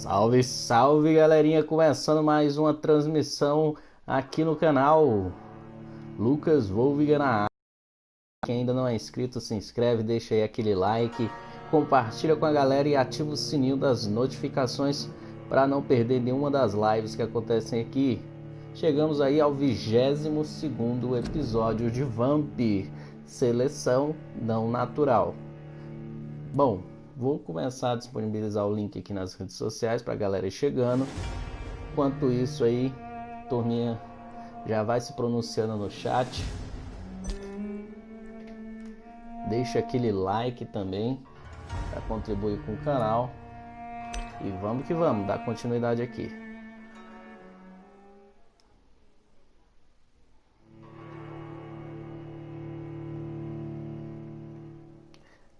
Salve, salve galerinha, começando mais uma transmissão aqui no canal Lucas Wolvgan na área. Quem ainda não é inscrito, se inscreve, deixa aí aquele like, compartilha com a galera e ativa o sininho das notificações para não perder nenhuma das lives que acontecem aqui. Chegamos aí ao 22º episódio de Vampyr, Seleção não natural. Bom, vou começar a disponibilizar o link aqui nas redes sociais para a galera ir chegando. Enquanto isso aí, turminha já vai se pronunciando no chat. Deixa aquele like também para contribuir com o canal. E vamos que vamos, dar continuidade aqui.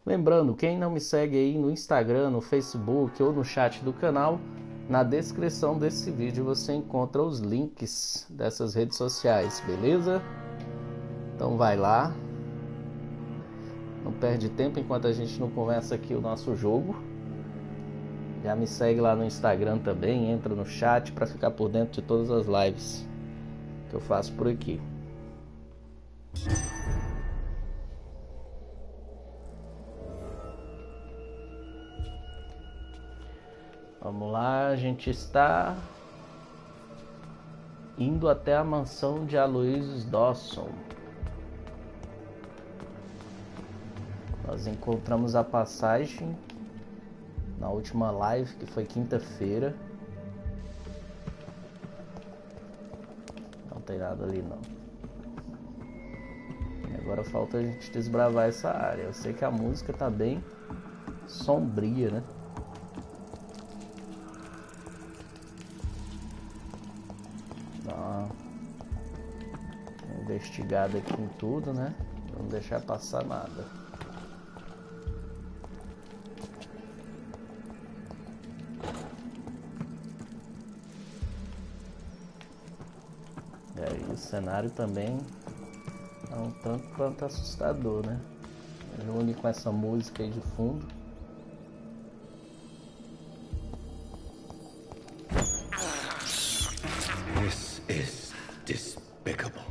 Lembrando, quem não me segue aí no Instagram, no Facebook ou no chat do canal, na descrição desse vídeo você encontra os links dessas redes sociais, beleza? Então vai lá. Não perde tempo enquanto a gente não começa aqui o nosso jogo. Já me segue lá no Instagram também, entra no chat para ficar por dentro de todas as lives que eu faço por aqui. Vamos lá, a gente está indo até a mansão de Aloysius Dawson. Nós encontramos a passagem na última live, que foi quinta-feira. Não tem nada ali não. E agora falta a gente desbravar essa área. Eu sei que a música tá bem sombria, né? Investigada aqui em tudo, né? Não deixar passar nada. E aí o cenário também é um tanto quanto assustador, né? Une com essa música aí de fundo. This is despicable.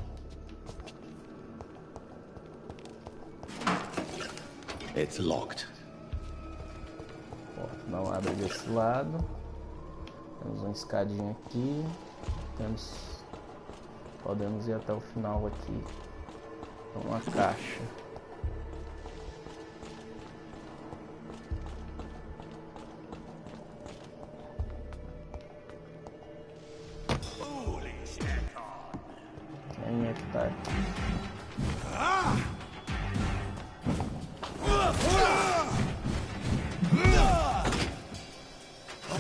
It's locked. Porta não abre desse lado. Temos uma escadinha aqui. Podemos ir até o final aqui. Uma caixa. Quem é que tá aqui?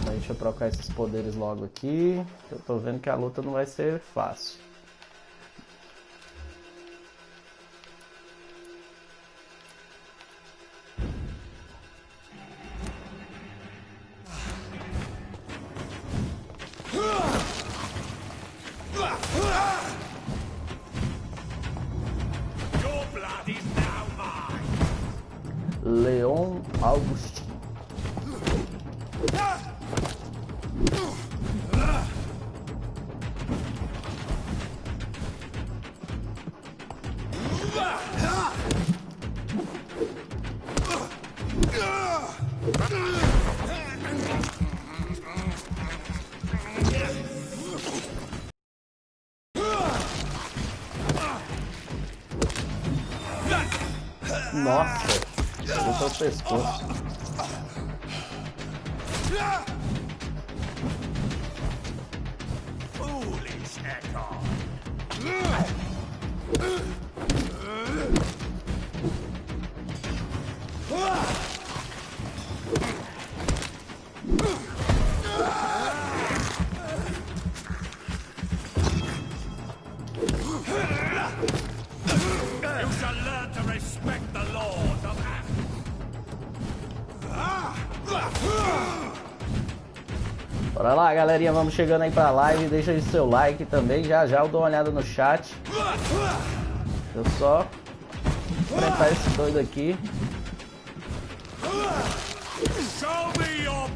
Deixa eu trocar esses poderes logo aqui. Eu tô vendo que a luta não vai ser fácil. Leon Augustin. Nossa, luta o pescoço. Bora lá, galerinha, vamos chegando aí pra live. Deixa aí seu like também. Já já eu dou uma olhada no chat. Deixa eu só enfrentar esse doido aqui. Show me your...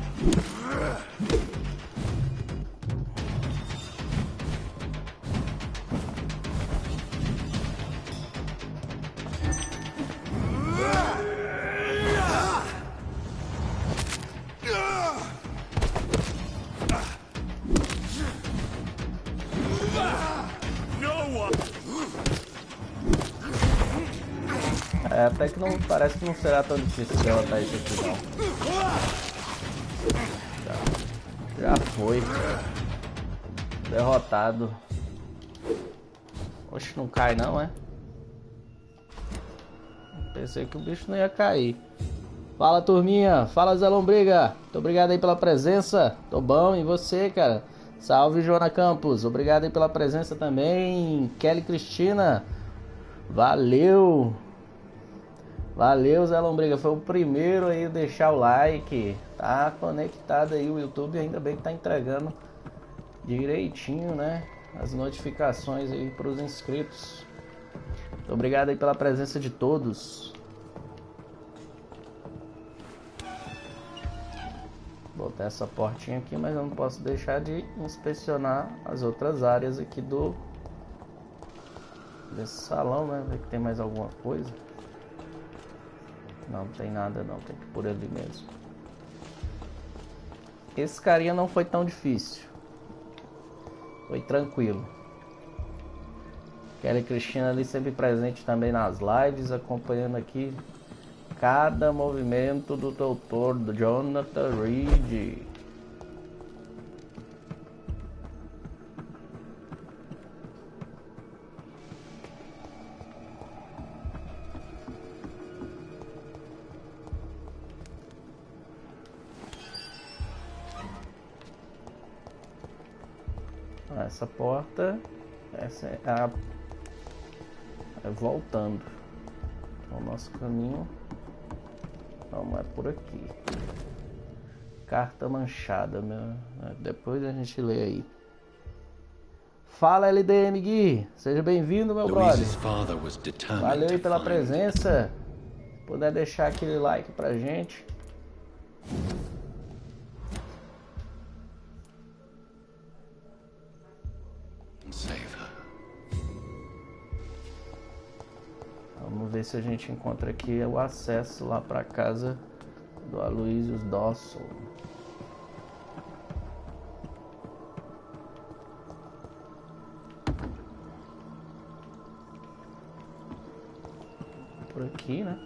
É, até que não parece que não será tão difícil derrotar isso aqui não. Já foi. Derrotado. Oxe, não cai não, é? Pensei que o bicho não ia cair. Fala, turminha. Fala, Zé Lombriga. Muito obrigado aí pela presença. Tô bom, e você, cara? Salve, Joana Campos. Obrigado aí pela presença também. Kelly Cristina. Valeu. Valeu, Zé Lombriga. Foi o primeiro aí a deixar o like. Tá conectado aí o YouTube. Ainda bem que tá entregando direitinho, né? As notificações aí para os inscritos. Muito obrigado aí pela presença de todos. Vou botar essa portinha aqui, mas eu não posso deixar de inspecionar as outras áreas aqui desse salão, né? Ver que tem mais alguma coisa. Não tem nada não, tem que ir por ali mesmo. Esse carinha não foi tão difícil. Foi tranquilo. Kelly Cristina ali sempre presente também nas lives, acompanhando aqui cada movimento do doutor do Jonathan Reed. Essa porta, essa é a... é voltando. Então, o nosso caminho não é por aqui. Carta manchada, meu. Depois a gente lê aí. Fala, LDM Gui, seja bem-vindo, meu brother. Valeu aí pela presença. Se puder deixar aquele like pra gente. Vamos ver se a gente encontra aqui o acesso lá para casa do Aloysius Dawson. Por aqui, né?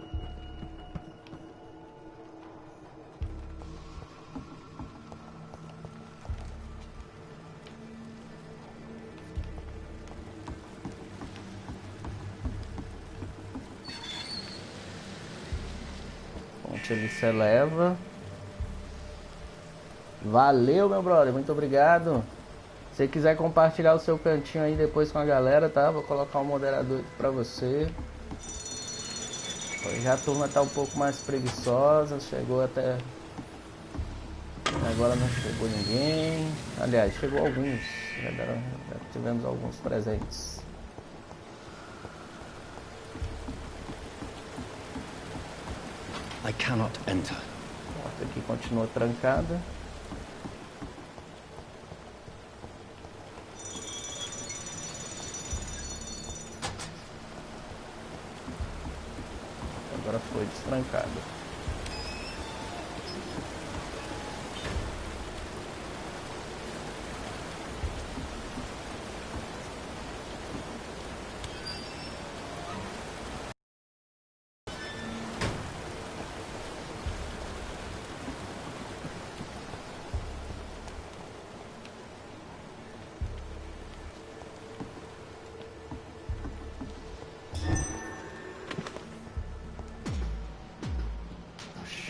Ele se eleva. Valeu, meu brother, muito obrigado. Se você quiser compartilhar o seu cantinho aí depois com a galera, tá? Vou colocar um moderador aqui pra você. Hoje a turma tá um pouco mais preguiçosa. Chegou até... agora não chegou ninguém. Aliás, chegou alguns. Já tivemos alguns presentes. I cannot enter. A porta aqui continua trancada. Agora foi destrancada.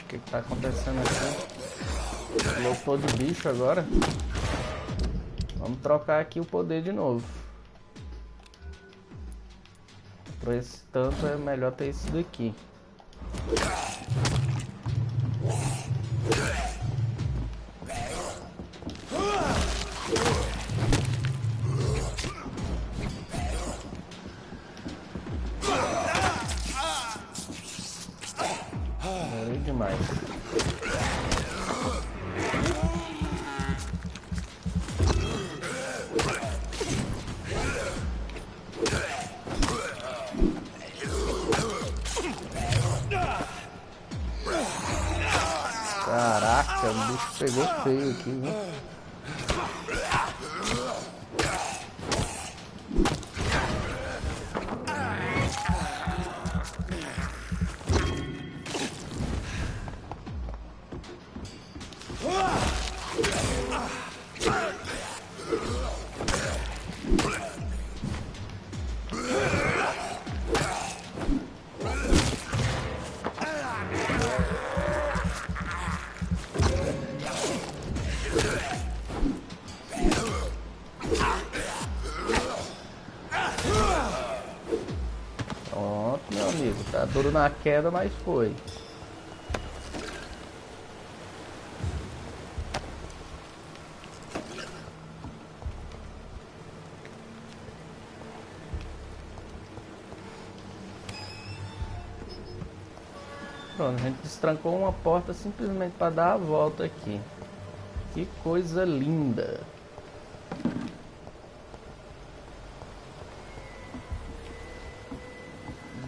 O que tá acontecendo aqui? Lotou de bicho agora. Vamos trocar aqui o poder de novo. Por esse tanto é melhor ter esse daqui. Demais. Eita, o bicho pegou feio aqui, viu? Pronto, meu amigo. Tá duro na queda, mas foi. Pronto, a gente destrancou uma porta simplesmente para dar a volta aqui. Que coisa linda.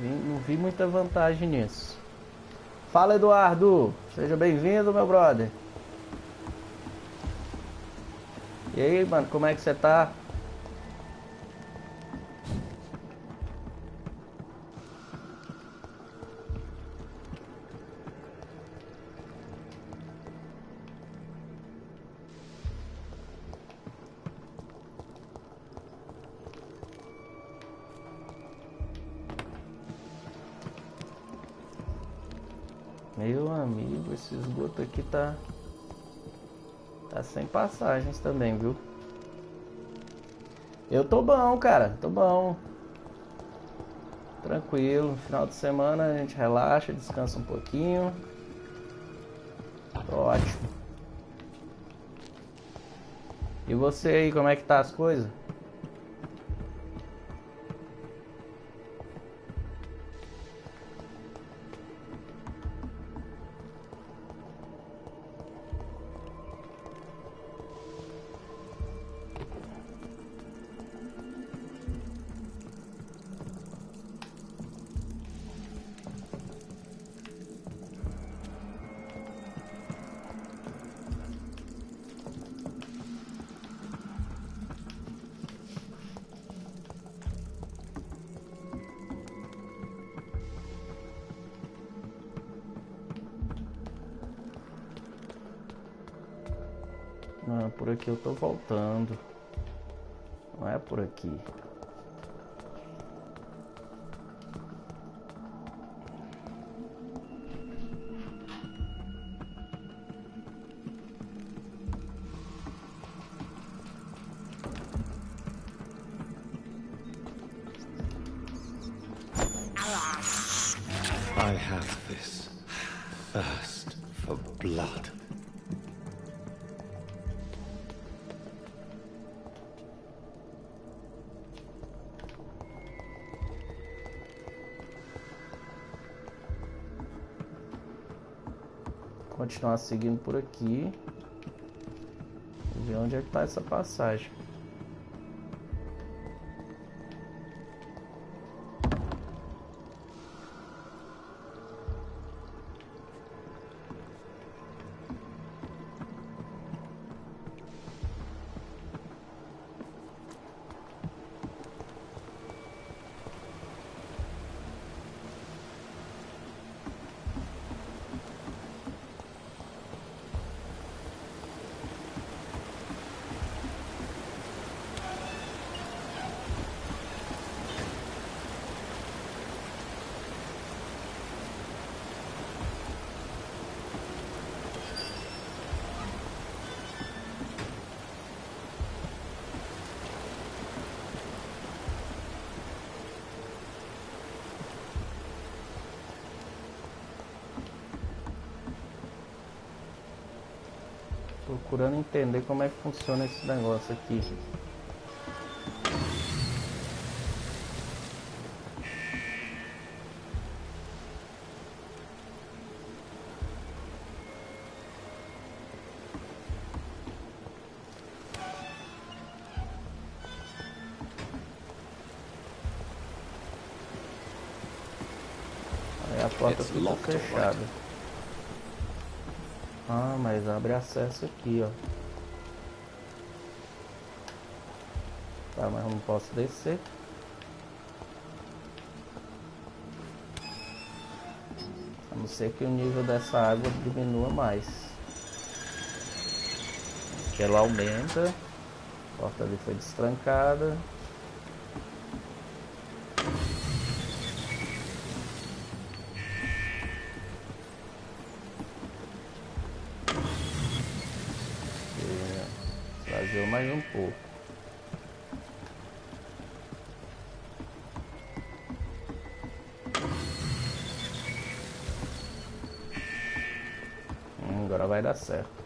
Não vi muita vantagem nisso. Fala, Eduardo. Seja bem-vindo, meu brother. E aí, mano, como é que você tá? Meu amigo, esse esgoto aqui tá sem passagens também, viu? Eu tô bom, cara, tô bom. Tranquilo, final de semana a gente relaxa, descansa um pouquinho. Tô ótimo. E você aí, como é que tá as coisas? Não, por aqui eu tô voltando. Não é por aqui. I have this thirst for blood. Continuar seguindo por aqui. E ver onde é que tá essa passagem. Procurando entender como é que funciona esse negócio aqui. Aí a porta fica fechada. Ah, mas abre acesso aqui, ó. Tá, mas eu não posso descer. A não ser que o nível dessa água diminua mais. Ela aumenta. A porta ali foi destrancada. Esvaziou mais um pouco. Agora vai dar certo.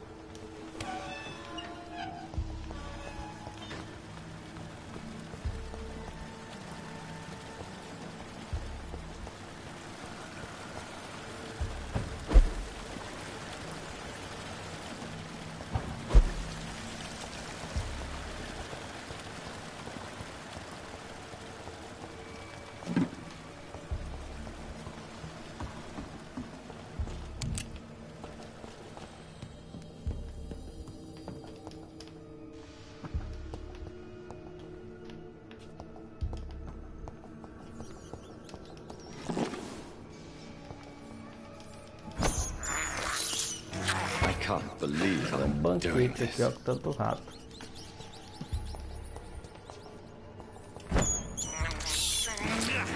Can't believe É um I'm doing banquete aqui, this. ó, com tanto rato.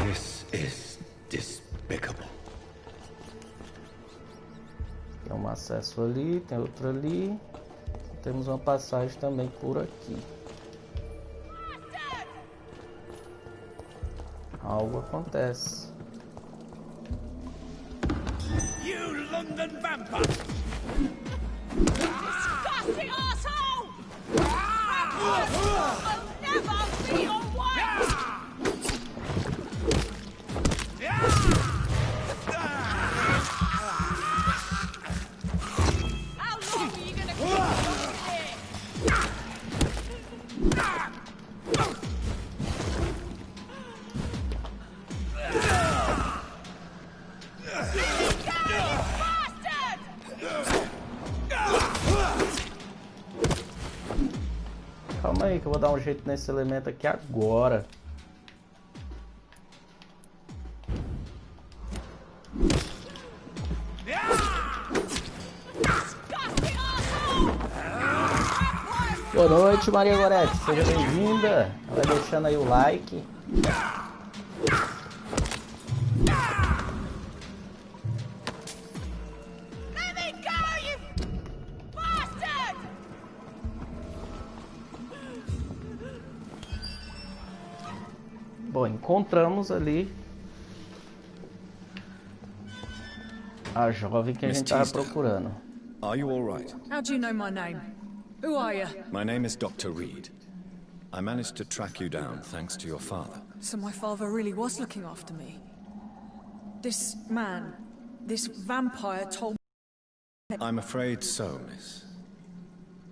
This is despicable. Tem um acesso ali, tem outro ali. Temos uma passagem também por aqui. Algo acontece. You London vampire! Disgusting asshole! I'll never be your wife! How long are you gonna keep watching here? Calma aí que eu vou dar um jeito nesse elemento aqui agora. Boa noite, Maria Gorete, seja bem-vinda. Vai deixando aí o like. Let me go, you bastard! Bom, encontramos ali a jovem que a gente estava procurando. Are you all right? How do you know my name? Who are you? My name is Dr. Reed. I managed to track you down thanks to your father. So my father really was looking after me. This man, this vampire told me... I'm afraid so, miss.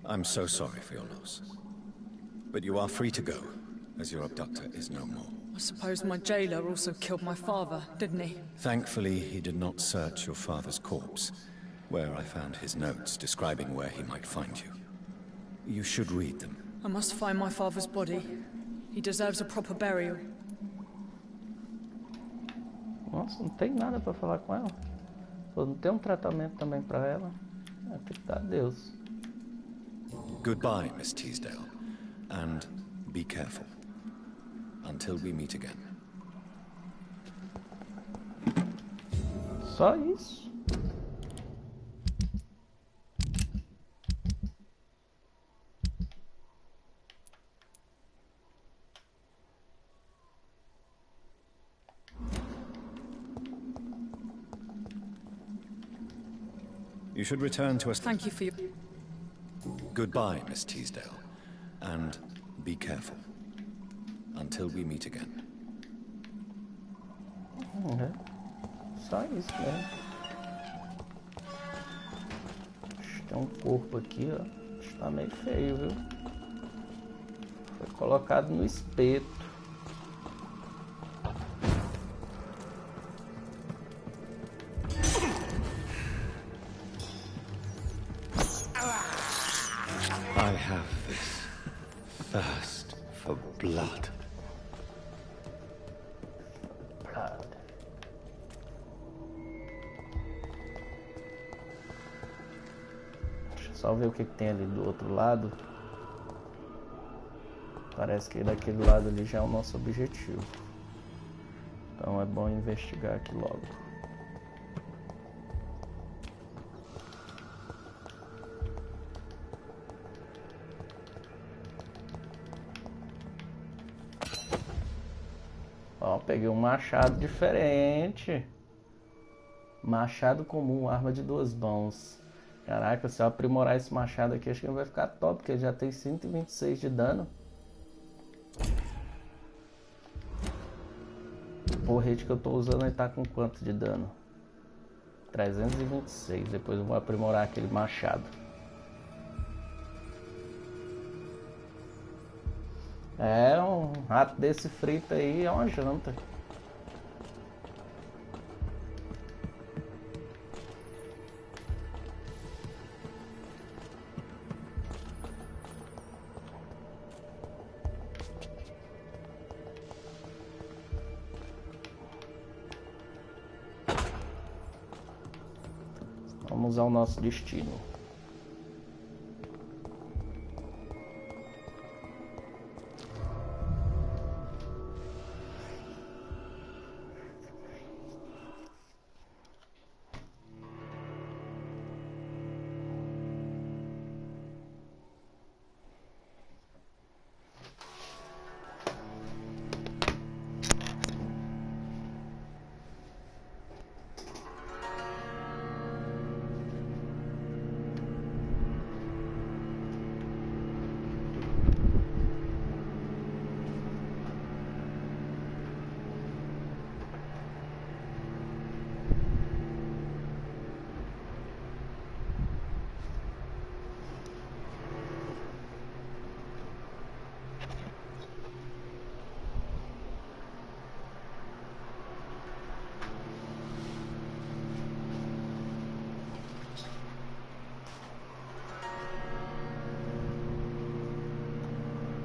I'm so sorry for your loss. But you are free to go, as your abductor is no more. I suppose my jailer also killed my father, didn't he? Thankfully, he did not search your father's corpse, where I found his notes describing where he might find you. You should read them. I must find my father's body. He deserves a proper burial. Nossa, não tem nada pra falar com ela. Pô, não tem um tratamento também pra ela. Acreditar a Deus. Goodbye, Miss Teasdale. And be careful. Until we meet again. Só isso. You should return to us. Thank you for your... Goodbye, Miss Teasdale. And be careful. Until we meet again. Só isso, né? Tem um corpo aqui, ó. Tá meio feio, viu? Foi colocado no espeto. thirst for blood. Deixa eu só ver o que tem ali do outro lado. Parece que daquele lado ali já é o nosso objetivo. Então é bom investigar aqui logo. Ó, peguei um machado diferente. Machado comum, arma de 2 mãos. Caraca, se eu aprimorar esse machado aqui, acho que vai ficar top, porque ele já tem 126 de dano. O porrete que eu tô usando ele tá com quanto de dano? 326. Depois eu vou aprimorar aquele machado. É, um rato desse frito aí é uma janta. Vamos ao nosso destino.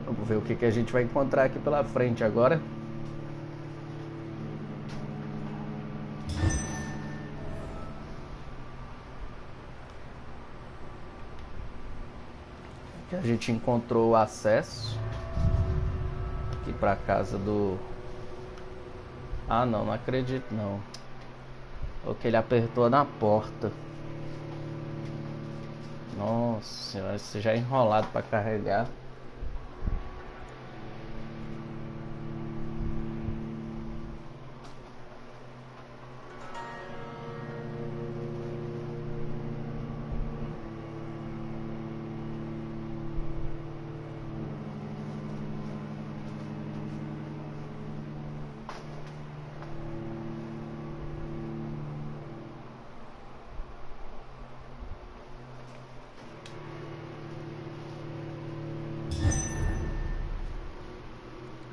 Vamos ver o que a gente vai encontrar aqui pela frente agora. Aqui a gente encontrou o acesso aqui para casa do... Ah, não, não acredito não. O que ele apertou na porta. Nossa senhora, isso já é enrolado para carregar.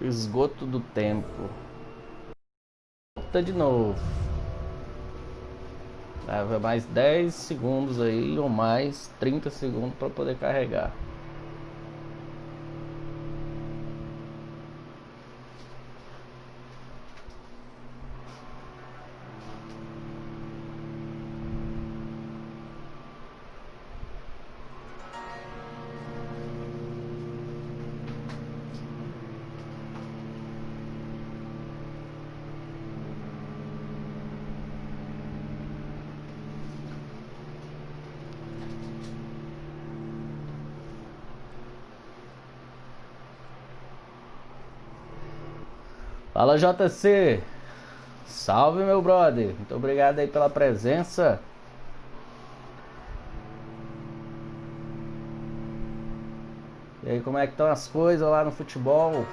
Esgoto do tempo. Volta de novo. Leva mais 10 segundos aí, ou mais 30 segundos para poder carregar. Fala, JC, salve meu brother, muito obrigado aí pela presença. E aí, como é que estão as coisas lá no futebol?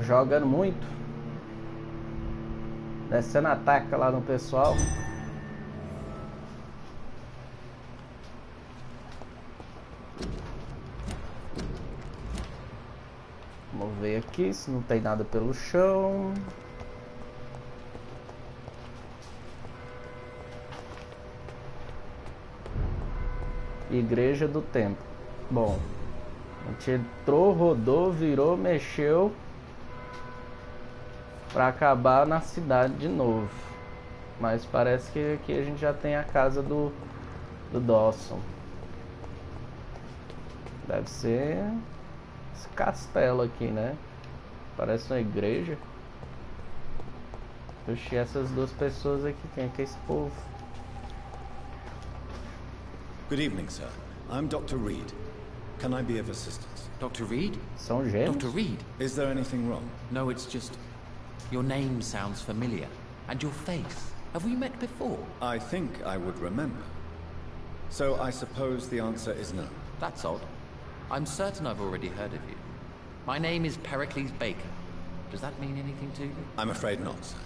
Jogando muito, descendo ataque lá no pessoal. Vamos ver aqui se não tem nada pelo chão. Igreja do Templo. Bom, A gente entrou, rodou, virou, mexeu pra acabar na cidade de novo. Mas parece que aqui a gente já tem a casa do Dawson. Deve ser esse castelo aqui, né? Parece uma igreja. Oxi, essas duas pessoas aqui, quem é que é esse povo? Good evening, sir. I'm Dr. Reed. Can I be of assistance? Dr. Reed? São gêmeos? Dr. Reed? Is there anything wrong? No, it's just... Your name sounds familiar. And your face. Have we met before? I think I would remember. So I suppose the answer is no. That's odd. I'm certain I've already heard of you. My name is Pericles Baker. Does that mean anything to you? I'm afraid not, sir.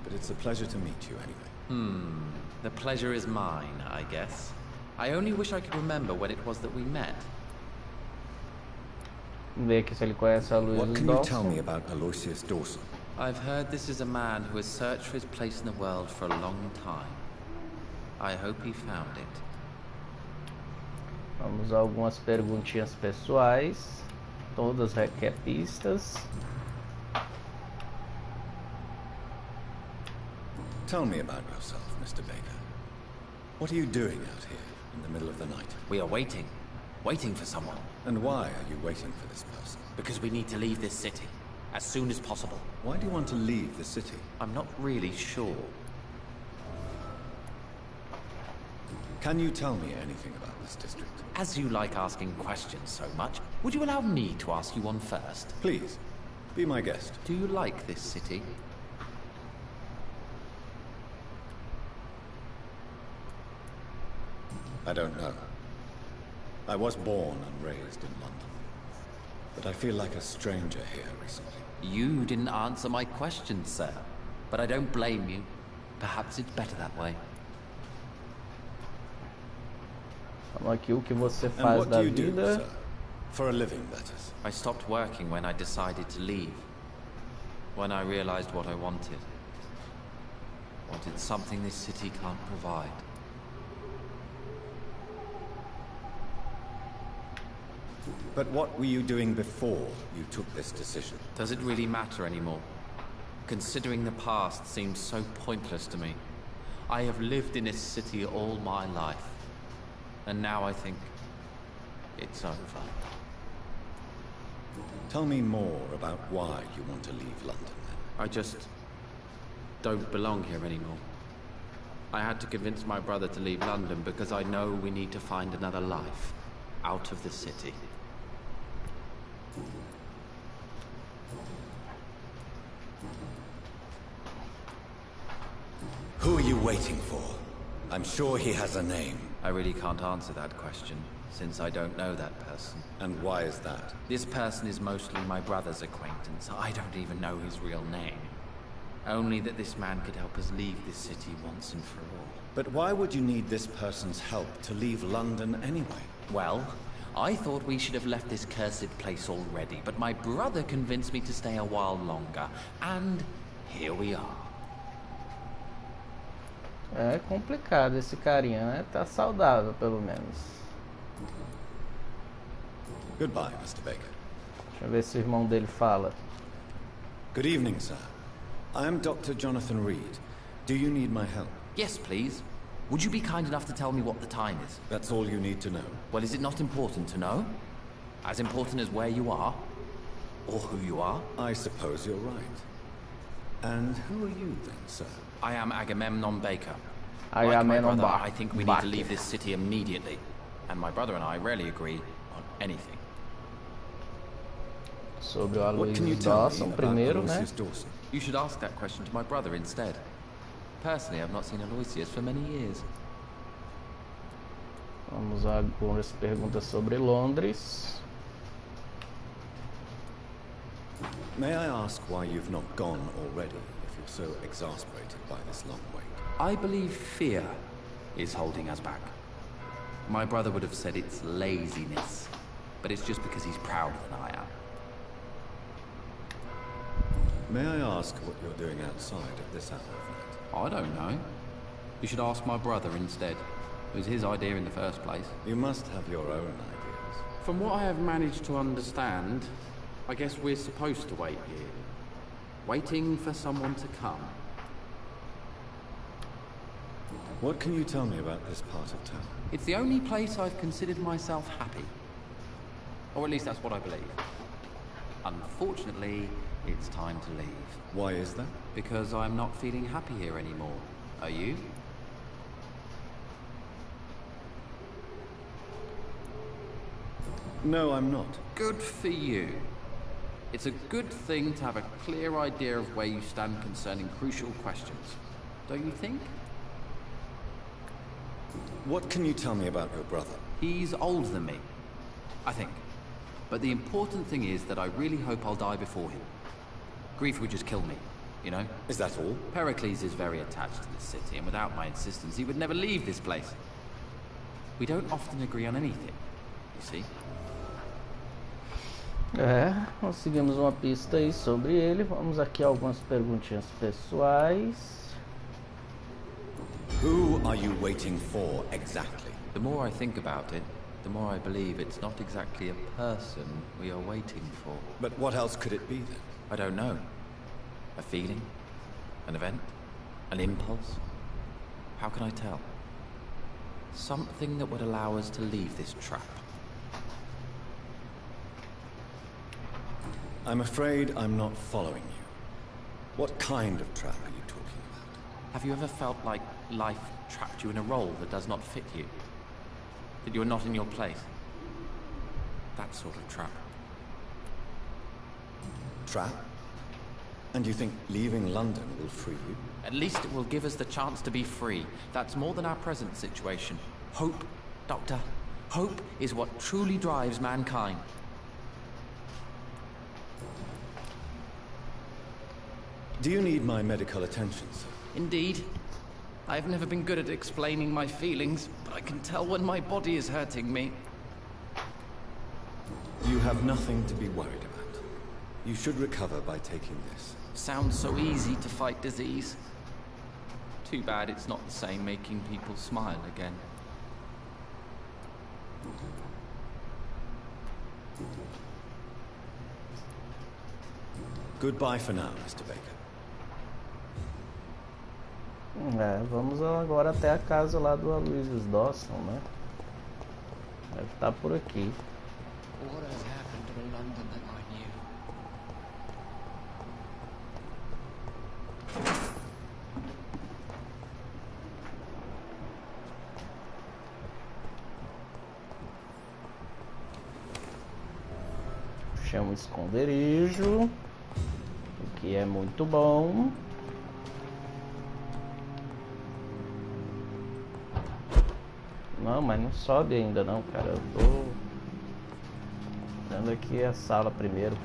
But it's a pleasure to meet you anyway. The pleasure is mine, I guess. I only wish I could remember when it was that we met. Ver aqui se ele conhece a Luiz What can you tell Dawson. me about Aloysius Dawson? I've heard this is a man who has searched for his place in the world for a long time. I hope he found it. Vamos a algumas perguntinhas pessoais. Todas requepistas. Tell me about yourself, Mr. Baker. What are you doing out here in the middle of the night? We are waiting. Waiting for someone. And why are you waiting for this person? Because we need to leave this city. As soon as possible. Why do you want to leave the city? I'm not really sure. Can you tell me anything about this district? As you like asking questions so much, would you allow me to ask you one first? Please, be my guest. Do you like this city? I don't know. I was born and raised in London. But I feel like a stranger here recently. You didn't answer my question, sir. But I don't blame you. Perhaps it's better that way. Vamos aqui, o que você And faz what da do you do, vida. sir? For a living, that is. I stopped working when I decided to leave. When I realized what I wanted. Wanted something this city can't provide. But what were you doing before you took this decision? Does it really matter anymore? Considering the past seems so pointless to me. I have lived in this city all my life. And now I think it's over. Tell me more about why you want to leave London, then. I just don't belong here anymore. I had to convince my brother to leave London because I know we need to find another life out of the city. Who are you waiting for? I'm sure he has a name. I really can't answer that question, since I don't know that person. And why is that? This person is mostly my brother's acquaintance. I don't even know his real name. Only that this man could help us leave this city once and for all. But why would you need this person's help to leave London anyway? Well, I thought we should have left this cursed place already, but my brother convinced me to stay a while longer. And here we are. É complicado esse carinha, né? Tá saudável, pelo menos. Goodbye, Mr. Baker. Deixa eu ver se o irmão dele fala. Good evening, sir. I'm Dr. Jonathan Reed. Do you need my help? Yes, please. Would you be kind enough to tell me what the time is? That's all you need to know. Well, is it not important to know? As important as where you are? Or who you are? I suppose you're right. And who are you then, sir? I am Agamemnon Baker. Agamemnon Like my brother, Baker. I think we need to leave this city immediately. And my brother and I rarely agree on anything. Sobre o What can you Aloysius tell me Dawson about primeiro, né? Aloysius Dawson? You should ask that question to my brother instead. Personally, I've not seen Aloysius for many years. Vamos a algumas perguntas sobre Londres. May I ask why you've not gone already, if you're so exasperated by this long wait? I believe fear is holding us back. My brother would have said it's laziness, but it's just because he's prouder than I am. May I ask what you're doing outside at this hour of night? I don't know. You should ask my brother instead. It was his idea in the first place. You must have your own ideas. From what I have managed to understand, I guess we're supposed to wait here. Waiting for someone to come. What can you tell me about this part of town? It's the only place I've considered myself happy. Or at least that's what I believe. Unfortunately, it's time to leave. Why is that? Because I'm not feeling happy here anymore. Are you? No, I'm not. Good for you. It's a good thing to have a clear idea of where you stand concerning crucial questions. Don't you think? What can you tell me about your brother? He's older than me, I think. But the important thing is that I really hope I'll die before him. Grief would just kill me, you know? Is that all? Pericles is very attached to the city, and without my insistence, he would never leave this place. We don't often agree on anything, you see? Conseguimos uma pista aí sobre ele. Vamos aqui a algumas perguntinhas pessoais. Who are you waiting for exactly? The more I think about it, the more I believe it's not exactly a person we are waiting for. But what else could it be then? I don't know. A feeling? An event? An impulse? How can I tell? Something that would allow us to leave this trap. I'm afraid I'm not following you. What kind of trap are you talking about? Have you ever felt like life trapped you in a role that does not fit you? That you're not in your place? That sort of trap. Trap? And you think leaving London will free you? At least it will give us the chance to be free. That's more than our present situation. Hope, Doctor. Hope is what truly drives mankind. Do you need my medical attention, sir? Indeed. I've never been good at explaining my feelings, but I can tell when my body is hurting me. You have nothing to be worried about. You should recover by taking this. Sounds so easy to fight disease. Too bad it's not the same making people smile again. Goodbye for now, Mr. Baker. Vamos agora até a casa lá do Aloysius Dawson, né? Deve estar por aqui. What has happened to the London that I knew? Chama o esconderijo, o que é muito bom. Não, mas não sobe ainda não, cara. Eu tô vendo aqui a sala primeiro.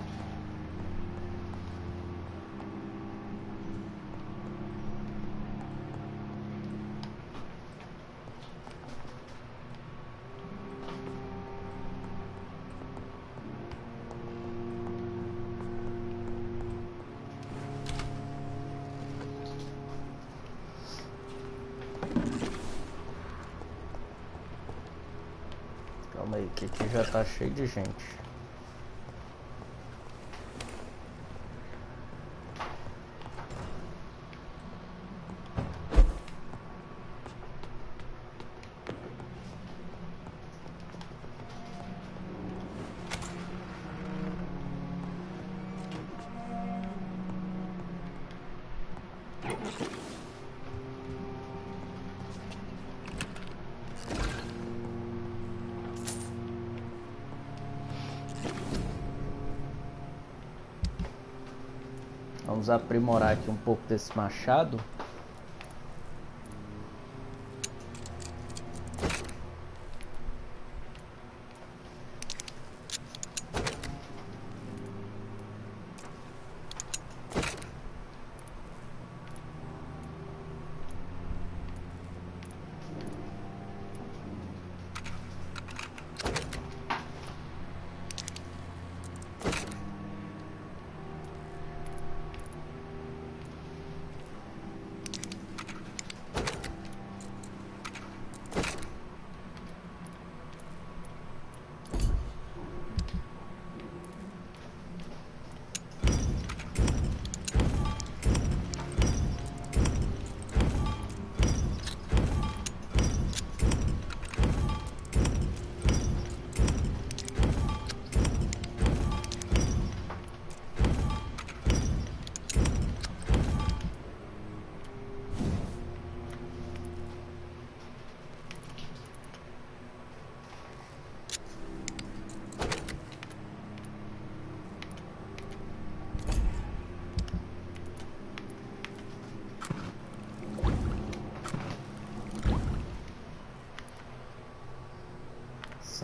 Calma aí, que aqui já tá cheio de gente. Vamos aprimorar aqui um pouco desse machado.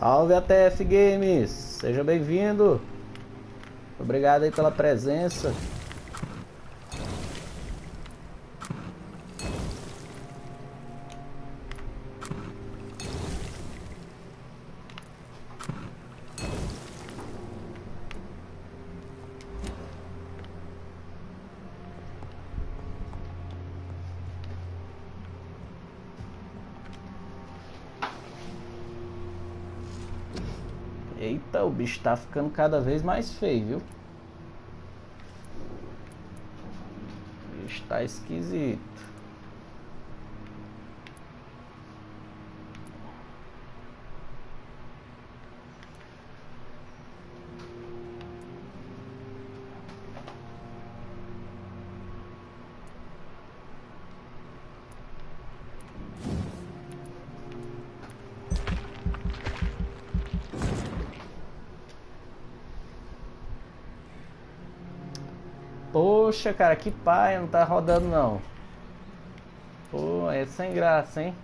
Salve ATF Games, seja bem-vindo. Obrigado aí pela presença. Eita, o bicho tá ficando cada vez mais feio, viu? O bicho tá esquisito. Poxa, cara, que paia, não tá rodando não. Pô, é sem graça, hein?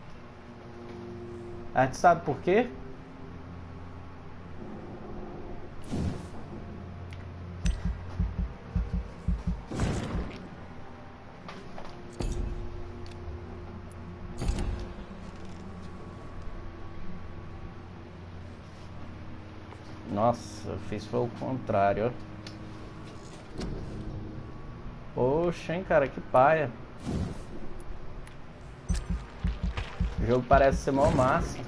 A gente sabe por quê? Nossa, eu fiz foi o contrário, ó. Poxa, hein, cara, que paia. O jogo parece ser mó massa.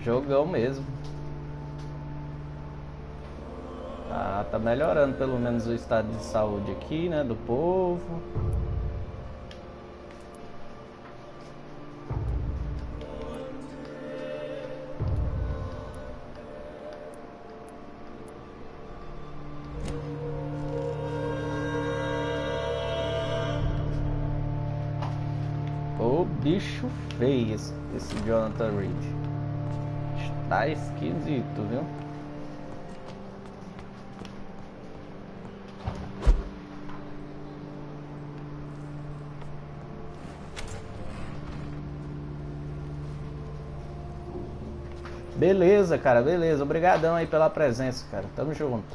Jogão mesmo. Tá melhorando pelo menos o estado de saúde aqui, né, do povo. Ô bicho feio esse Jonathan Reed. Tá esquisito, viu? Beleza, cara, beleza. Obrigadão aí pela presença, cara. Tamo junto.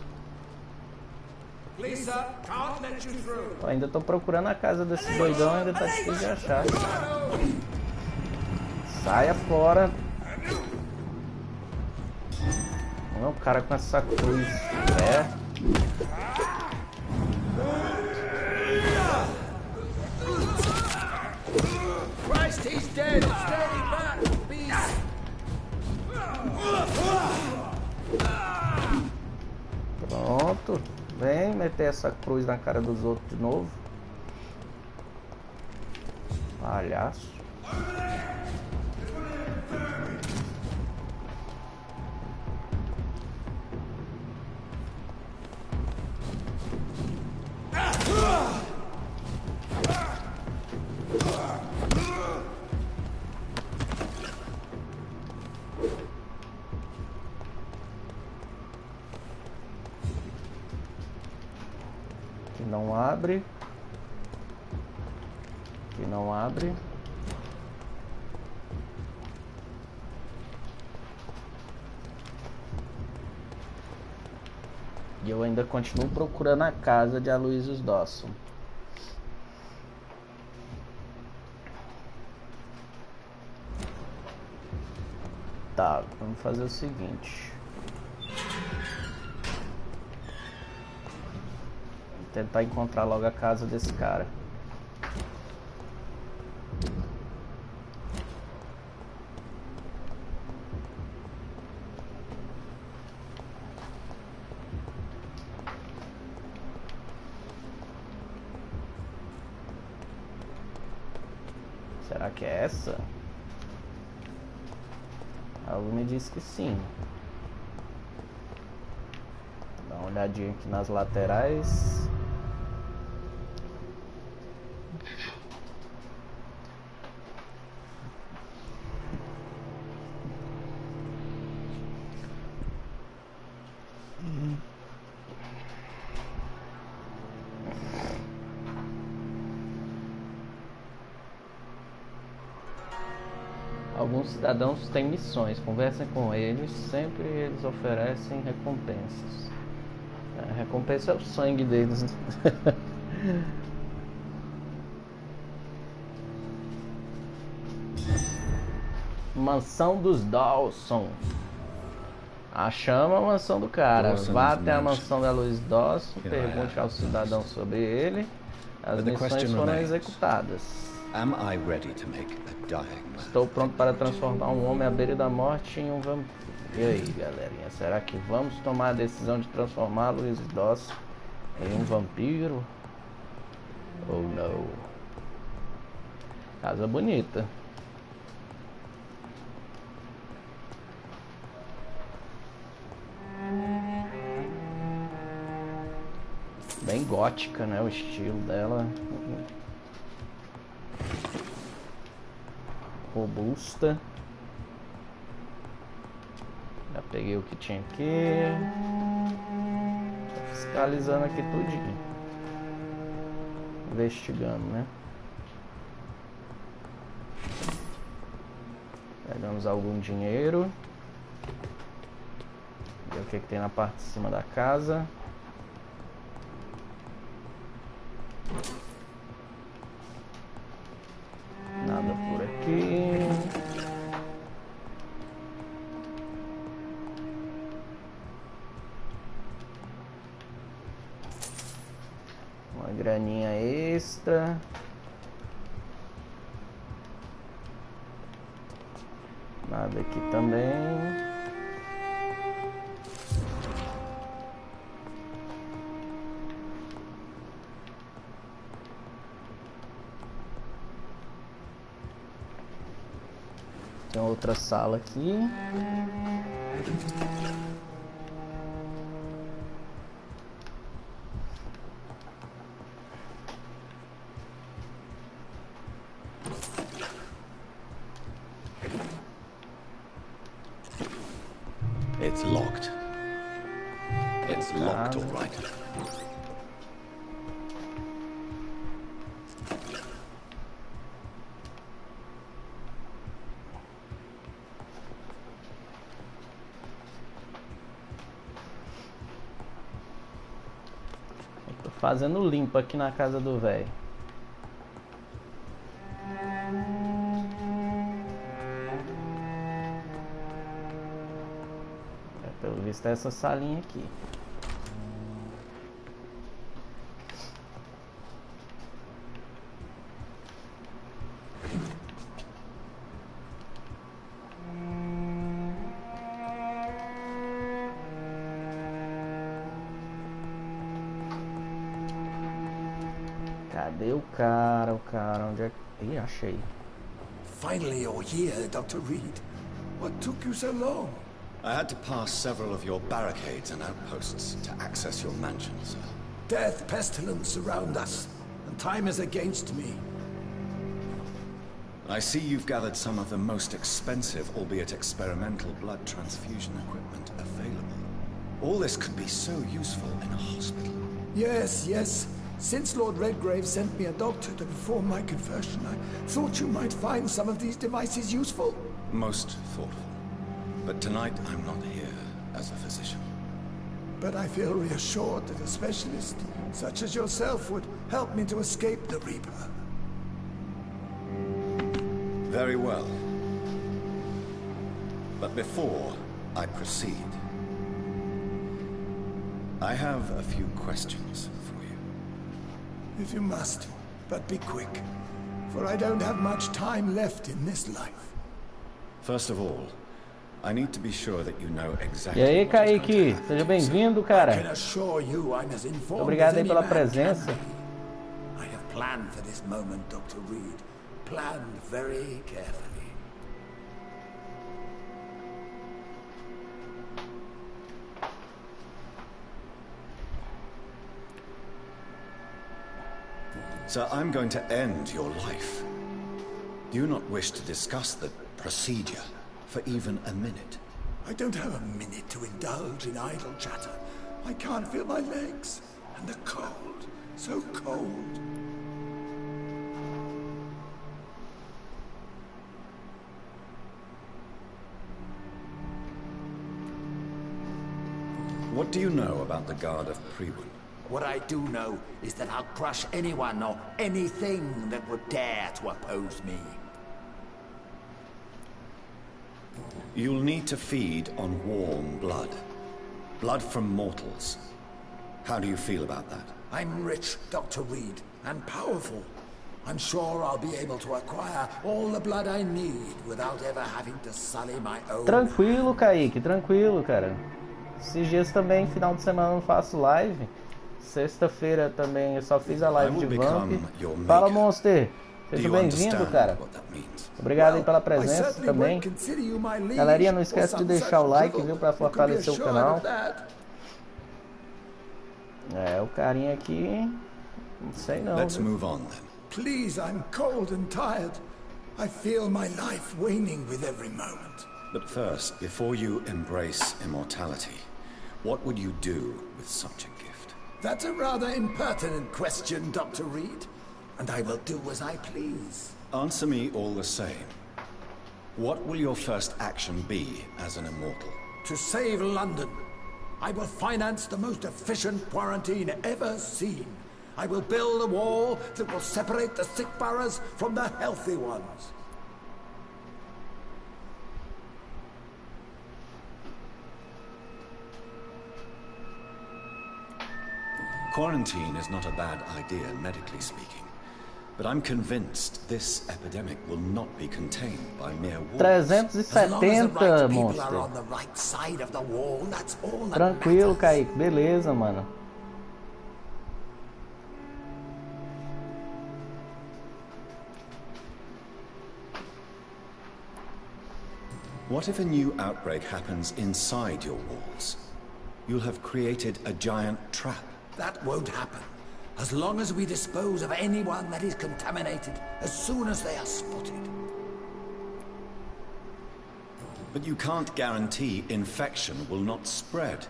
Ó, ainda tô procurando a casa desse doidão, ainda tá difícil de achar. Saia fora. Não, o cara com essa cruz. Christ, he's dead. Standing back, beast. Pronto. Vem meter essa cruz na cara dos outros de novo. Palhaço. Não abre. Que não abre. E eu ainda continuo procurando a casa de Aloysius Dawson. Tá, vamos fazer o seguinte. Tentar encontrar logo a casa desse cara. Será que é essa? Algo me diz que sim. Dá uma olhadinha aqui nas laterais. Alguns cidadãos têm missões, conversem com eles, sempre eles oferecem recompensas. A recompensa é o sangue deles. Mansão dos Dawson. Achamos a mansão do cara. Vá até a mansão da Luiz Dawson, pergunte ao cidadão sobre ele. As missões foram executadas. Estou pronto para transformar um homem à beira da morte em um vampiro. E aí, galerinha, será que vamos tomar a decisão de transformar Luiz Dawson em um vampiro? Ou não? Casa bonita. Bem gótica, né? O estilo dela. Robusta. Já peguei o que tinha aqui. Tô fiscalizando aqui tudinho. Investigando, né? Pegamos algum dinheiro. Ver o que tem na parte de cima da casa. Nada por aqui. Uma graninha extra. Nada aqui também. Tem outra sala aqui. It's locked. It's locked, all right. Fazendo limpo aqui na casa do velho. Pelo visto é essa salinha aqui. Cadê o cara? Onde é que... Ih, achei. Finally you're here, Dr. Reed. What took you so long? I had to pass several of your barricades and outposts to access your mansion, sir. Death, pestilence surround us, and time is against me. I see you've gathered some of the most expensive, albeit experimental, blood transfusion equipment available. All this could be so useful in a hospital. Yes. Since Lord Redgrave sent me a doctor to perform my conversion, I thought you might find some of these devices useful. Most thoughtful. But tonight I'm not here as a physician. But I feel reassured that a specialist such as yourself would help me to escape the Reaper. Very well. But before I proceed, I have a few questions for you. If you must, but be quick, for I don't have much time left in this life. First of all, I need to be sure that you know exactly. E aí, Kaique, seja bem-vindo, cara. Obrigado aí pela presença. I have planned for this moment, Dr. Reed. Planned very carefully. So I'm going to end your life. Do you not wish to discuss the procedure for even a minute? I don't have a minute to indulge in idle chatter. I can't feel my legs. And the cold. So cold. What do you know about the Guard of Priwen? What I do know is that I'll crush anyone or anything that would dare to oppose me. You'll need to feed on warm blood. Blood from mortals. How do you feel about that? I'm rich, Dr. Reed, and powerful. I'm sure I'll be able to acquire all the blood I need without ever having to sully my own. Tranquilo, Kaique, tranquilo, cara. Esses dias também, final de semana, não faço live. Sexta-feira também eu só fiz a live de Vampyr. Fala, Monster! Seja bem-vindo, cara. Obrigado aí pela presença também. Galerinha, não esquece de deixar o like, viu, pra fortalecer o canal. É, o carinha aqui... Não sei não. Let's move on then. Please, I'm cold and tired. I feel my life waning with every moment. But first, before you embrace immortality, what would you do with such a gift? That's a rather impertinent question, Dr. Reed. And I will do as I please. Answer me all the same. What will your first action be as an immortal? To save London. I will finance the most efficient quarantine ever seen. I will build a wall that will separate the sick boroughs from the healthy ones. Quarantine is not a bad idea, medically speaking. But I'm convinced this epidemic will not be contained by mere walls. 370, monstro. Tranquilo, Kaique. Beleza, mano. What if a new outbreak happens inside your walls? You'll have created a giant trap. That won't happen. As long as we dispose of anyone that is contaminated as soon as they are spotted. But you can't guarantee infection will not spread.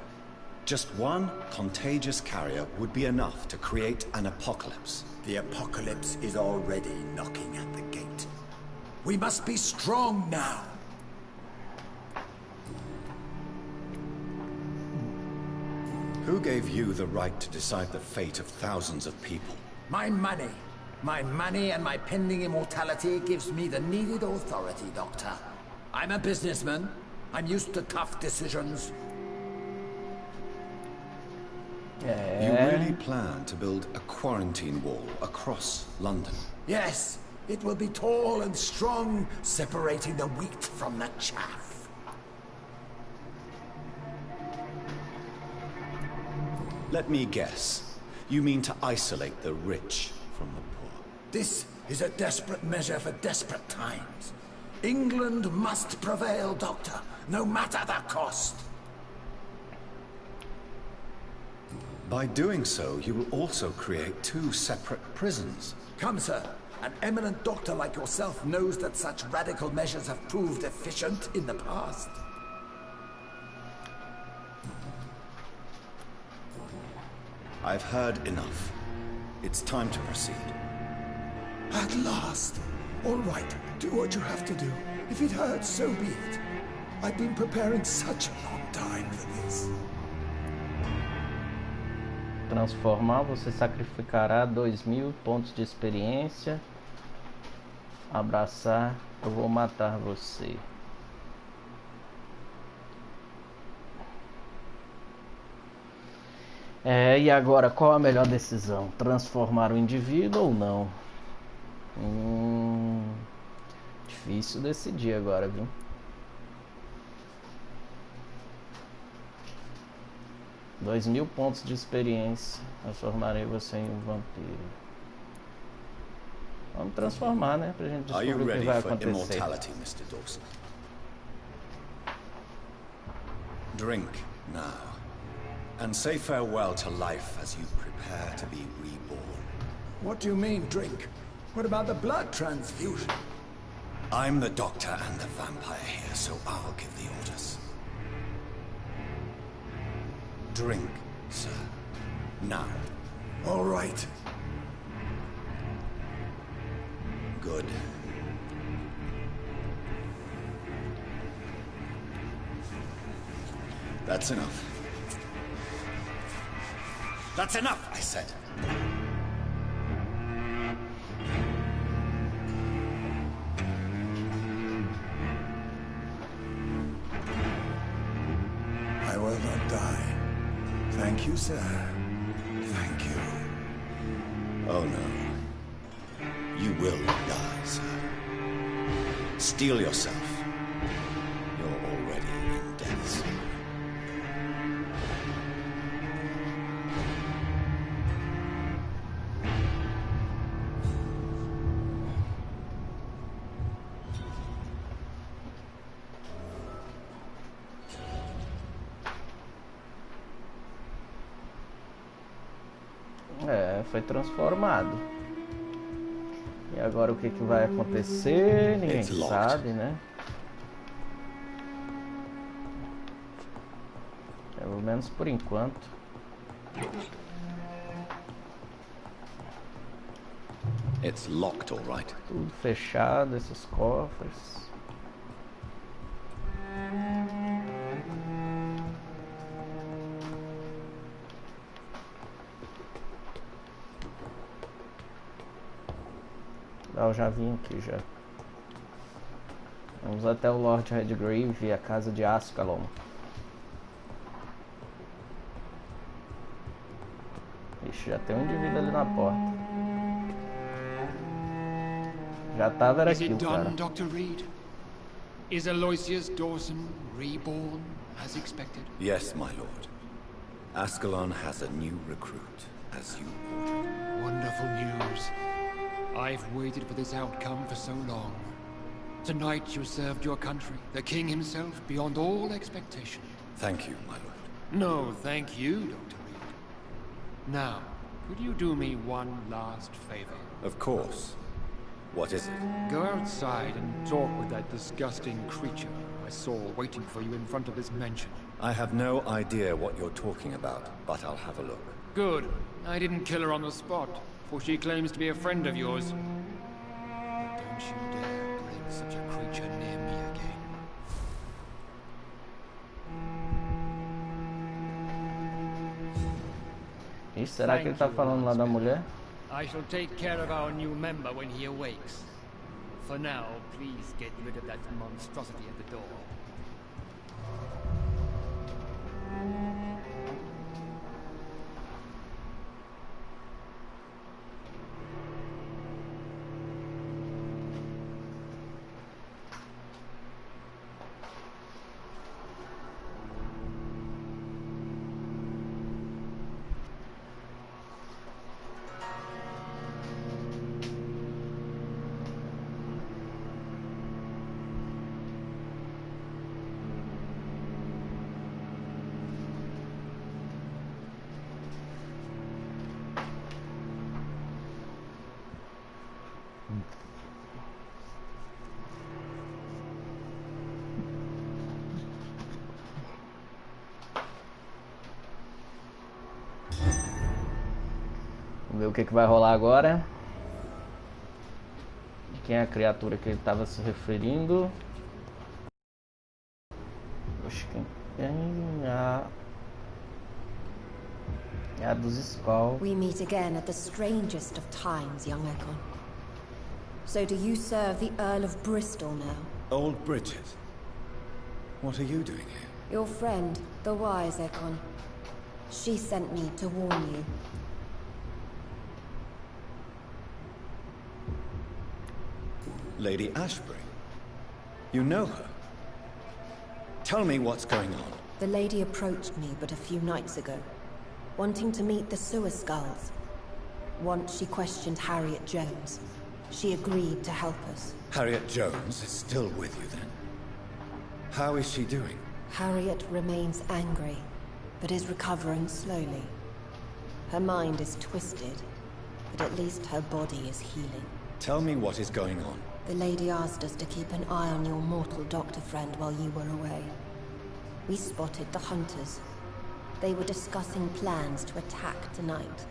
Just one contagious carrier would be enough to create an apocalypse. The apocalypse is already knocking at the gate. We must be strong now. Who gave you the right to decide the fate of thousands of people? My money. My money and my pending immortality gives me the needed authority, Doctor. I'm a businessman. I'm used to tough decisions. You really plan to build a quarantine wall across London? Yes. It will be tall and strong, separating the wheat from the chaff. Let me guess. You mean to isolate the rich from the poor? This is a desperate measure for desperate times. England must prevail, Doctor, no matter the cost. By doing so, you will also create two separate prisons. Come, sir. An eminent doctor like yourself knows that such radical measures have proved efficient in the past. I've heard enough. It's time to proceed. At last. All right, do what you have to do. If it hurts, so be it. I've been preparing such a long time for this. Transformar, você sacrificará 2000 pontos de experiência. Abraçar, eu vou matar você. E agora, qual a melhor decisão? Transformar o indivíduo ou não? Difícil decidir agora, viu? — 2000 pontos de experiência. Transformarei você em um vampiro. Vamos transformar, né? Pra gente descobrir o que vai acontecer. Immortality, Mr. Dawson? Drink now, and say farewell to life as you prepare to be reborn. What do you mean, drink? What about the blood transfusion? I'm the doctor and the vampire here, so I'll give the orders. Drink, sir. Now. All right. Good. That's enough. That's enough, I said. I will not die. Thank you, sir. Thank you. Oh no. You will die, sir. Steel yourself. You're already in death's door. Foi transformado. E agora o que vai acontecer? Ninguém sabe, né? Pelo menos por enquanto. It's locked, all right. Tudo fechado, esses cofres. Eu já vim aqui já. Vamos até o Lord Redgrave e a casa de Ascalon. Ixi, já tem um indivíduo ali na porta. Já tava era aqui o cara. Dr. Reed? Is Aloysius Dawson reborn as expected? Yes, my lord. Ascalon has a new recruit, as you ordered. Wonderful news. I've waited for this outcome for so long. Tonight you served your country, the king himself, beyond all expectation. Thank you, my lord. No, thank you, Dr. Reed. Now, could you do me one last favor? Of course. What is it? Go outside and talk with that disgusting creature I saw waiting for you in front of this mansion. I have no idea what you're talking about, but I'll have a look. Good. I didn't kill her on the spot, for she claims to be a friend of yours. But don't you dare bring such a creature near me again. Ixi, será que ele tá falando lá da mulher? I shall take care of our new member when he awakes. For now, please get rid of that monstrosity at the door. Vamos ver o que vai rolar agora. Quem é a criatura que ele estava se referindo? Oxe, quem é a dos Skull. We meet again at the strangest of times, young Ekon. So do you serve the Earl of Bristol now? Old Bridget. What are you doing here? Your friend, the wise Ekon. She sent me to warn you. Lady Ashbury. You know her. Tell me what's going on. The lady approached me but a few nights ago, wanting to meet the sewer skulls. Once she questioned Harriet Jones. She agreed to help us. Harriet Jones is still with you then? How is she doing? Harriet remains angry, but is recovering slowly. Her mind is twisted, but at least her body is healing. Tell me what is going on. The lady asked us to keep an eye on your mortal doctor friend while you were away. We spotted the hunters. They were discussing plans to attack tonight.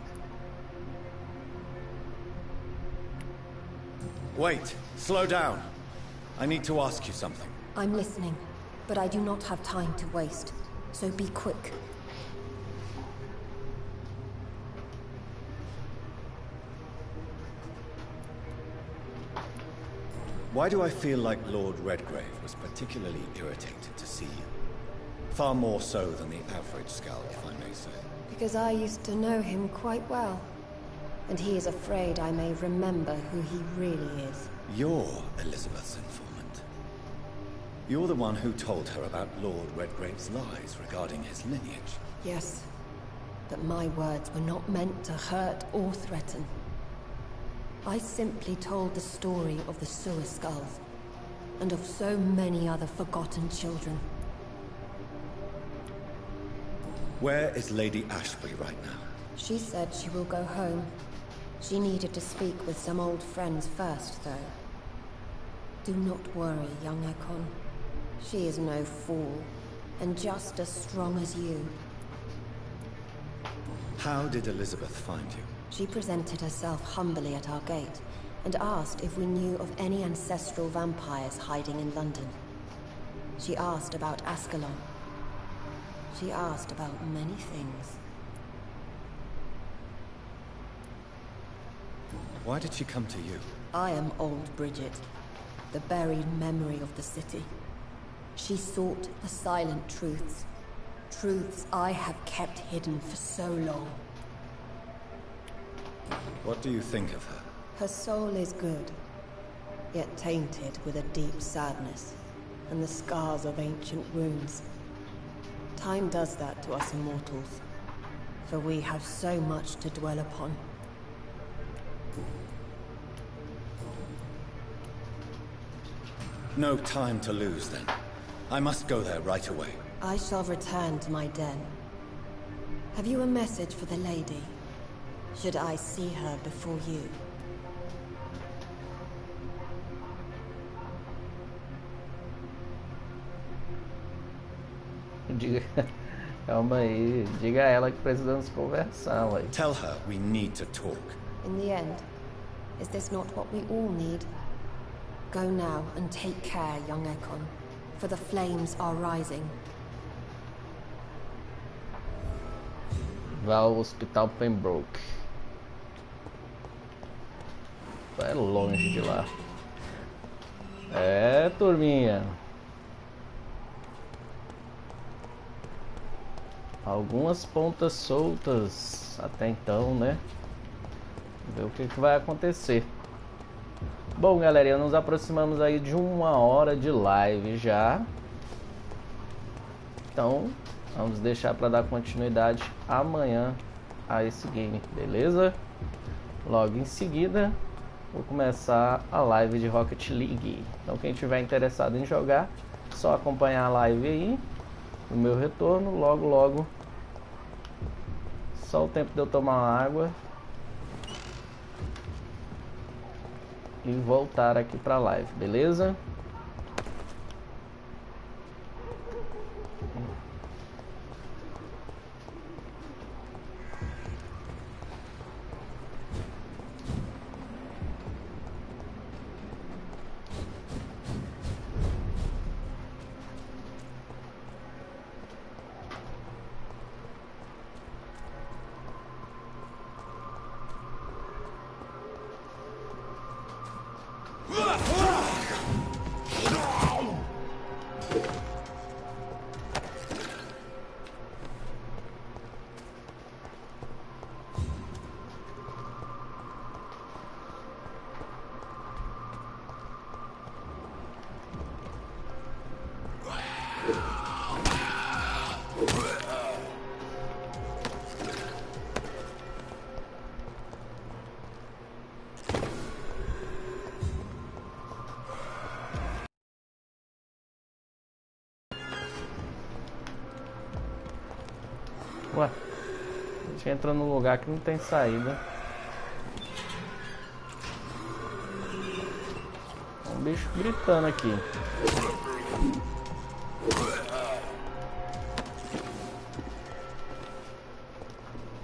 Wait, slow down. I need to ask you something. I'm listening, but I do not have time to waste, so be quick. Why do I feel like Lord Redgrave was particularly irritated to see you? Far more so than the average Skald, if I may say. Because I used to know him quite well. And he is afraid I may remember who he really is. You're Elizabeth's informant. You're the one who told her about Lord Redgrave's lies regarding his lineage. Yes, but my words were not meant to hurt or threaten. I simply told the story of the Sewer Skulls, and of so many other forgotten children. Where is Lady Ashbury right now? She said she will go home. She needed to speak with some old friends first, though. Do not worry, young Ekon. She is no fool, and just as strong as you. How did Elizabeth find you? She presented herself humbly at our gate, and asked if we knew of any ancestral vampires hiding in London. She asked about Ascalon. She asked about many things. Why did she come to you? I am old Bridget, the buried memory of the city. She sought the silent truths. Truths I have kept hidden for so long. What do you think of her? Her soul is good, yet tainted with a deep sadness, and the scars of ancient wounds. Time does that to us immortals, for we have so much to dwell upon. No time to lose, then. I must go there right away. I shall return to my den. Have you a message for the lady? Should I see her before you? Diga... Calma aí, diga a ela que precisamos conversar, ué. Tell her we need to talk. In the end, is this not what we all need? Go now and take care, young Ekon, for the flames are rising. Vá ao Hospital Pembroke. É longe de lá. É, turminha. Algumas pontas soltas até então, né? Ver o que vai acontecer. Bom, galerinha, nos aproximamos aí de 1 hora de live já. Então, vamos deixar para dar continuidade amanhã a esse game, beleza? Logo em seguida, vou começar a live de Rocket League. Então, quem tiver interessado em jogar, só acompanhar a live aí. O meu retorno, logo. Só o tempo de eu tomar uma água e voltar aqui pra live, beleza? Ué, a gente entra num lugar que não tem saída. Um bicho gritando aqui.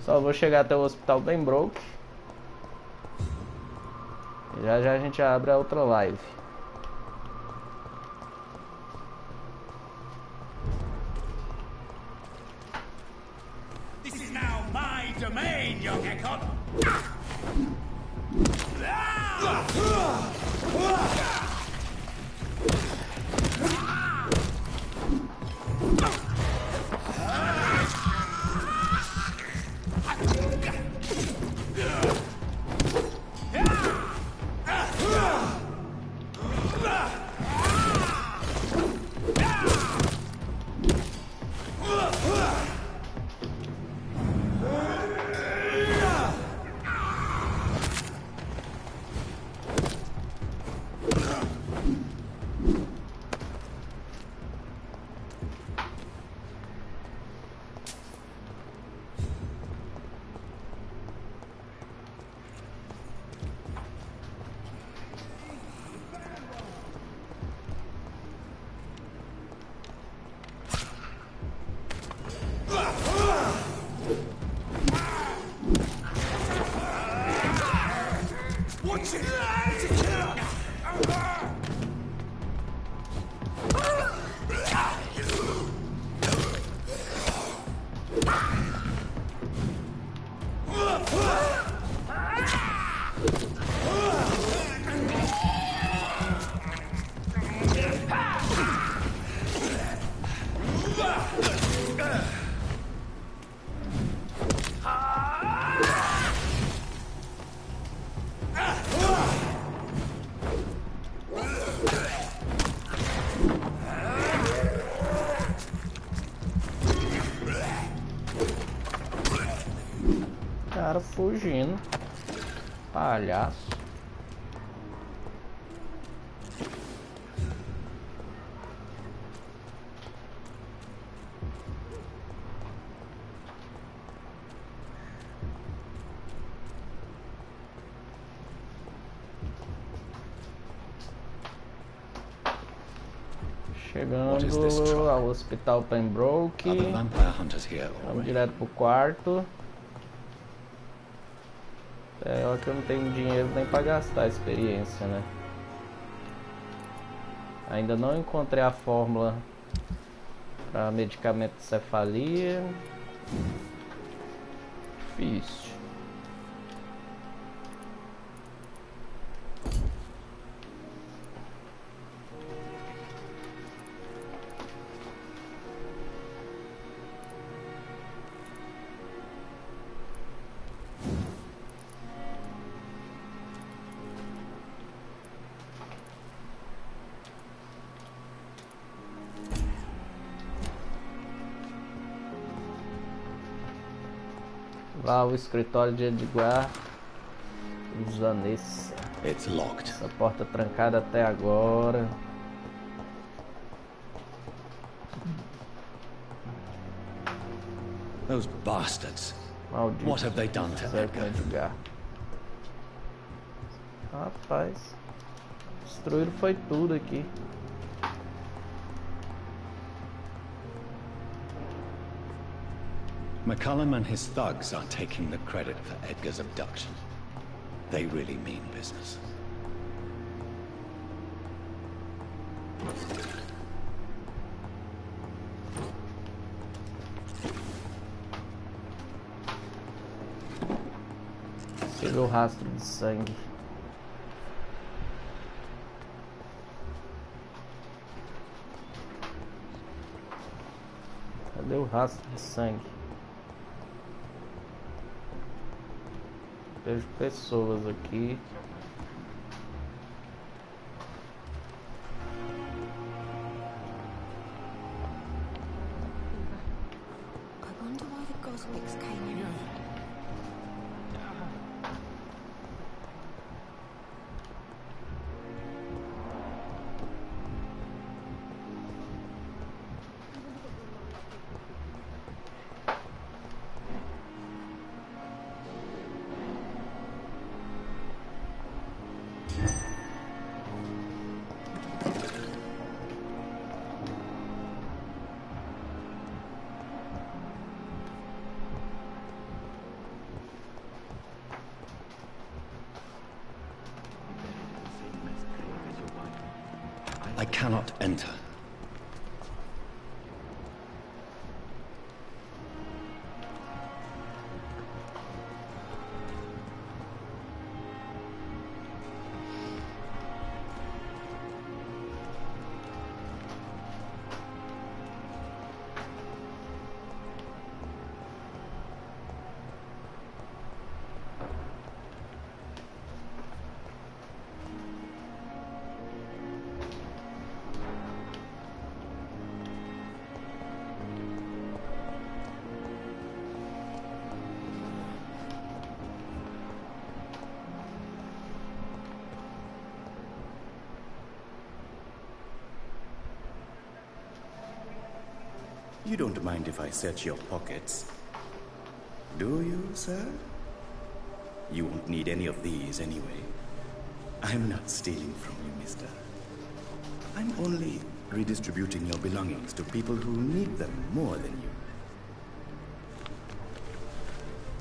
Só vou chegar até o hospital bem broke. Já já a gente abre a outra live. This is now my domain, young Ekon. Cara fugindo. Palhaço. Chegando ao hospital Pembroke. Vamos direto pro quarto. É, ó, que eu não tenho dinheiro nem pra gastar a experiência, né? Ainda não encontrei a fórmula para medicamento de cefalia. Difícil. Lá o escritório de Edgar Zanessa. It's locked. Essa porta trancada até agora. Those bastards. Maldito. What have they done to Edgar? Rapaz, destruíram foi tudo aqui. McCullum and his thugs are taking the credit for Edgar's abduction. They really mean business. Siga o rastro de sangue. Cadê o rastro de sangue? Vejo pessoas aqui. I wonder why the Goswicks came in. cannot enter. You don't mind if I search your pockets, do you, sir? You won't need any of these anyway. I'm not stealing from you, mister. I'm only redistributing your belongings to people who need them more than you.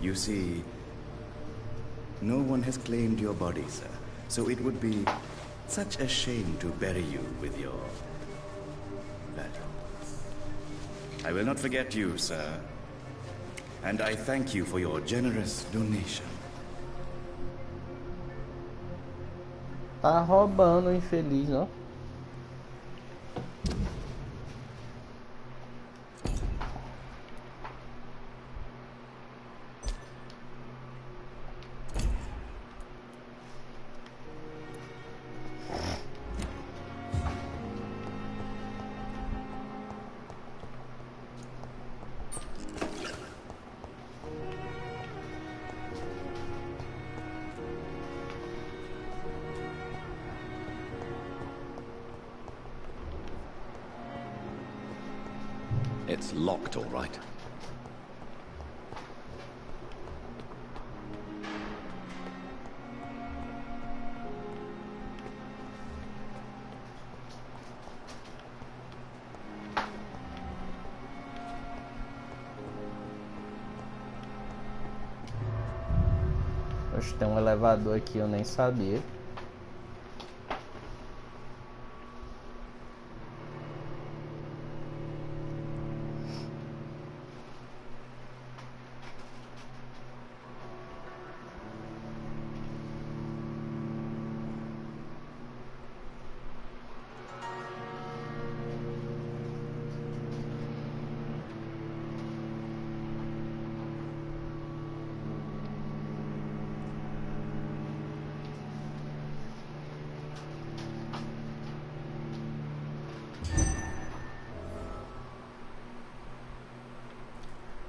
You see, no one has claimed your body, sir, so it would be such a shame to bury you with your valuables. I will not forget you, sir. And I thank you for your generous donation. Tá roubando, infeliz, ó. It's locked, all right. Acho que tem um elevador aqui, eu nem sabia.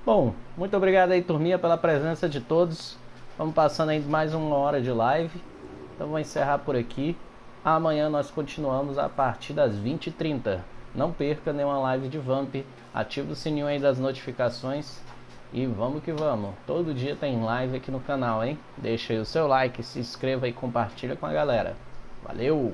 Bom, muito obrigado aí, turminha, pela presença de todos. Vamos passando aí mais uma hora de live. Então vou encerrar por aqui. Amanhã nós continuamos a partir das 20h30. Não perca nenhuma live de Vampyr. Ativa o sininho aí das notificações. E vamos que vamos. Todo dia tem live aqui no canal, hein? Deixa aí o seu like, se inscreva e compartilha com a galera. Valeu!